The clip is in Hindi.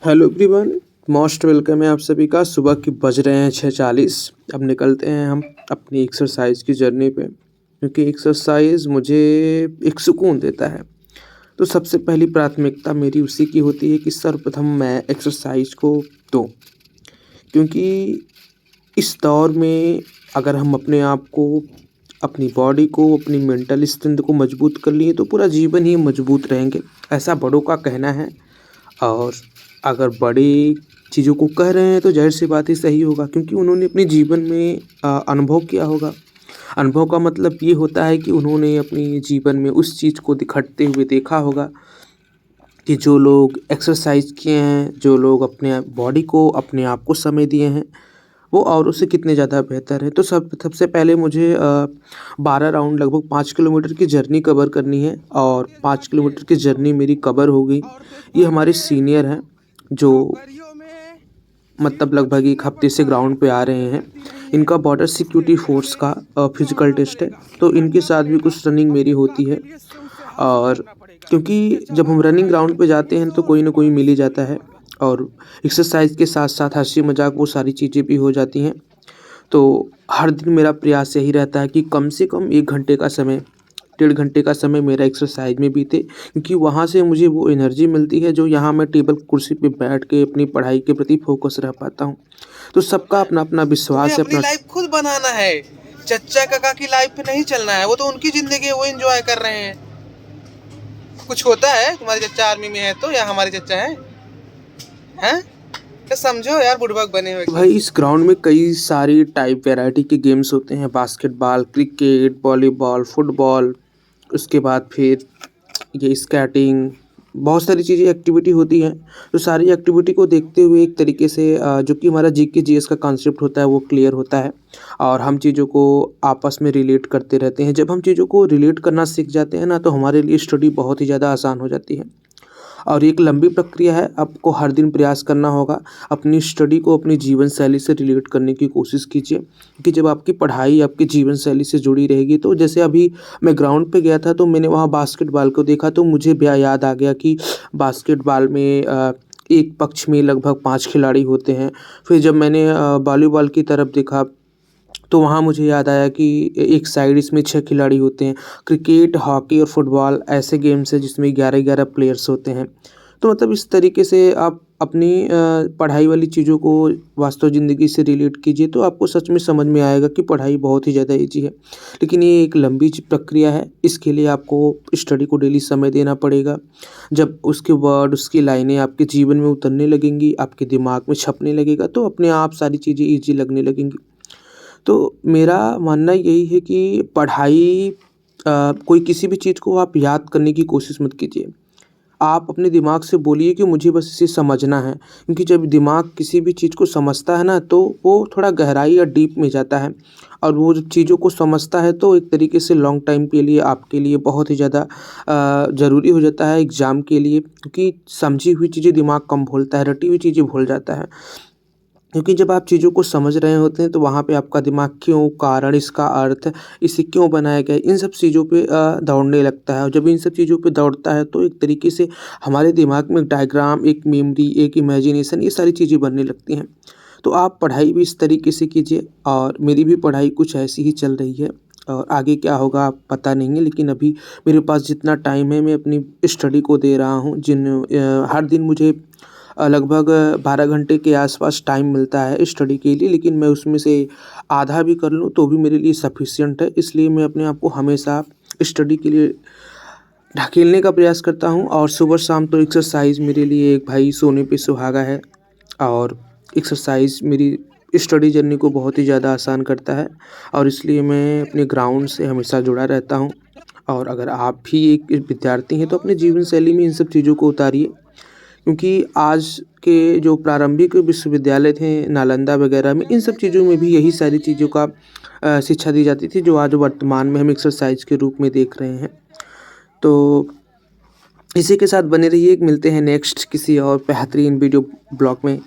हेलो एवरीवन, मोस्ट वेलकम है आप सभी का। सुबह के बज रहे हैं 6:40। अब निकलते हैं हम अपनी एक्सरसाइज की जर्नी पे, क्योंकि एक्सरसाइज मुझे एक सुकून देता है। तो सबसे पहली प्राथमिकता मेरी उसी की होती है कि सर्वप्रथम मैं एक्सरसाइज को दूँ, क्योंकि इस दौर में अगर हम अपने आप को, अपनी बॉडी को, अपनी मेंटल स्ट्रेंथ को मजबूत कर लिए तो पूरा जीवन ही मजबूत रहेंगे, ऐसा बड़ों का कहना है। और अगर बड़े चीज़ों को कह रहे हैं तो ज़ाहिर-सी बात है सही होगा, क्योंकि उन्होंने अपने जीवन में अनुभव किया होगा। अनुभव का मतलब ये होता है कि उन्होंने अपने जीवन में उस चीज़ को घटते हुए देखा होगा कि जो लोग एक्सरसाइज़ किए हैं, जो लोग अपने बॉडी को, अपने आप को समय दिए हैं, वो औरों से कितने ज़्यादा बेहतर है। तो सबसे पहले मुझे 12 राउंड लगभग 5 किलोमीटर की जर्नी कवर करनी है, और 5 किलोमीटर की जर्नी मेरी कवर हो गई। ये हमारे सीनियर हैं जो मतलब लगभग 1 हफ्ते से ग्राउंड पे आ रहे हैं। इनका बॉर्डर सिक्योरिटी फ़ोर्स का फिज़िकल टेस्ट है, तो इनके साथ भी कुछ रनिंग मेरी होती है। और क्योंकि जब हम रनिंग ग्राउंड पे जाते हैं तो कोई ना कोई मिल ही जाता है, और एक्सरसाइज के साथ-साथ हँसी-मज़ाक वो सारी चीज़ें भी हो जाती हैं। तो हर दिन मेरा प्रयास यही रहता है कि कम से कम 1 घंटे का समय, 1.5 घंटे का समय मेरा एक्सरसाइज में बीते, क्योंकि वहाँ से मुझे वो एनर्जी मिलती है जो यहाँ मैं टेबल कुर्सी पे बैठ के अपनी पढ़ाई के प्रति फ़ोकस रह पाता हूँ। तो सबका अपना-अपना तुम्हें विश्वास है, अपनी अपना। लाइफ खुद बनाना है। चच्चा काका की लाइफ पे नहीं चलना है। वो तो उनकी जिंदगी है, वो एंजॉय कर रहे हैं। कुछ होता है तुम्हारे चच्चा आर्मी में है तो, या हमारे चच्चा हैं? तो समझो यार, बुड़बक बने हो एकदम भाई से। इस ग्राउंड में कई सारी टाइप वैरायटी के गेम्स होते हैं, बास्केटबॉल, क्रिकेट, वॉलीबॉल, फुटबॉल, उसके बाद फिर ये स्केटिंग, बहुत सारी चीज़ें एक्टिविटी होती हैं। तो सारी एक्टिविटी को देखते हुए एक तरीके से जो कि हमारा जीके जीएस का कॉन्सेप्ट होता है वो क्लियर होता है, और हम चीज़ों को आपस में रिलेट करते रहते हैं। जब हम चीज़ों को रिलेट करना सीख जाते हैं ना, तो हमारे लिए स्टडी बहुत ही ज़्यादा आसान हो जाती है। और एक लंबी प्रक्रिया है, आपको हर दिन प्रयास करना होगा। अपनी स्टडी को अपनी जीवन शैली से रिलेट करने की कोशिश कीजिए, कि जब आपकी पढ़ाई आपकी जीवन शैली से जुड़ी रहेगी, तो जैसे अभी मैं ग्राउंड पे गया था तो मैंने वहाँ बास्केटबॉल को देखा, तो मुझे याद आ गया कि बास्केटबॉल में एक पक्ष में लगभग 5 खिलाड़ी होते हैं। फिर जब मैंने वॉलीबॉल की तरफ देखा तो वहाँ मुझे याद आया कि एक साइड इसमें 6 खिलाड़ी होते हैं। क्रिकेट, हॉकी और फुटबॉल ऐसे गेम्स हैं जिसमें 11-11 प्लेयर्स होते हैं। तो मतलब इस तरीके से आप अपनी पढ़ाई वाली चीज़ों को वास्तव ज़िंदगी से रिलेट कीजिए, तो आपको सच में समझ में आएगा कि पढ़ाई बहुत ही ज़्यादा ईज़ी है। लेकिन ये एक लंबी प्रक्रिया है, इसके लिए आपको स्टडी को डेली समय देना पड़ेगा। जब उसके वर्ड, उसकी लाइनें आपके जीवन में उतरने लगेंगी, आपके दिमाग में छपने लगेगा, तो अपने आप सारी चीज़ें ईज़ी लगने लगेंगी। तो मेरा मानना यही है कि पढ़ाई कोई किसी भी चीज़ को आप याद करने की कोशिश मत कीजिए। आप अपने दिमाग से बोलिए कि मुझे बस इसे समझना है, क्योंकि जब दिमाग किसी भी चीज़ को समझता है ना, तो वो थोड़ा गहराई या डीप में जाता है, और वो जब चीज़ों को समझता है तो एक तरीके से लॉन्ग टाइम के लिए आपके लिए बहुत ही ज़्यादा ज़रूरी हो जाता है एग्ज़ाम के लिए, क्योंकि समझी हुई चीज़ें दिमाग कम भूलता है, रटी हुई चीज़ें भूल जाता है। क्योंकि जब आप चीज़ों को समझ रहे होते हैं तो वहाँ पे आपका दिमाग क्यों, कारण, इसका अर्थ, इसे क्यों बनाया गया है, इन सब चीज़ों पे दौड़ने लगता है, और जब इन सब चीज़ों पे दौड़ता है तो एक तरीके से हमारे दिमाग में एक डायग्राम, एक मेमोरी, एक इमेजिनेशन, ये सारी चीज़ें बनने लगती हैं। तो आप पढ़ाई भी इस तरीके से कीजिए, और मेरी भी पढ़ाई कुछ ऐसी ही चल रही है, और आगे क्या होगा आप पता नहीं है, लेकिन अभी मेरे पास जितना टाइम है मैं अपनी स्टडी को दे रहा हूँ। हर दिन मुझे लगभग 12 घंटे के आसपास टाइम मिलता है स्टडी के लिए, लेकिन मैं उसमें से आधा भी कर लूँ तो भी मेरे लिए सफिशिएंट है। इसलिए मैं अपने आप को हमेशा स्टडी के लिए ढकेलने का प्रयास करता हूँ, और सुबह शाम तो एक्सरसाइज मेरे लिए एक भाई सोने पे सुहागा है, और एक्सरसाइज मेरी स्टडी जर्नी को बहुत ही ज़्यादा आसान करता है, और इसलिए मैं अपने ग्राउंड से हमेशा जुड़ा रहता हूँ। और अगर आप भी एक विद्यार्थी हैं तो अपने जीवन शैली में इन सब चीज़ों को उतारिए, क्योंकि आज के जो प्रारंभिक विश्वविद्यालय थे नालंदा वगैरह में, इन सब चीज़ों में भी यही सारी चीज़ों का शिक्षा दी जाती थी, जो आज वर्तमान में हम एक्सरसाइज के रूप में देख रहे हैं। तो इसी के साथ बने रहिए, मिलते हैं नेक्स्ट किसी और बेहतरीन वीडियो ब्लॉग में।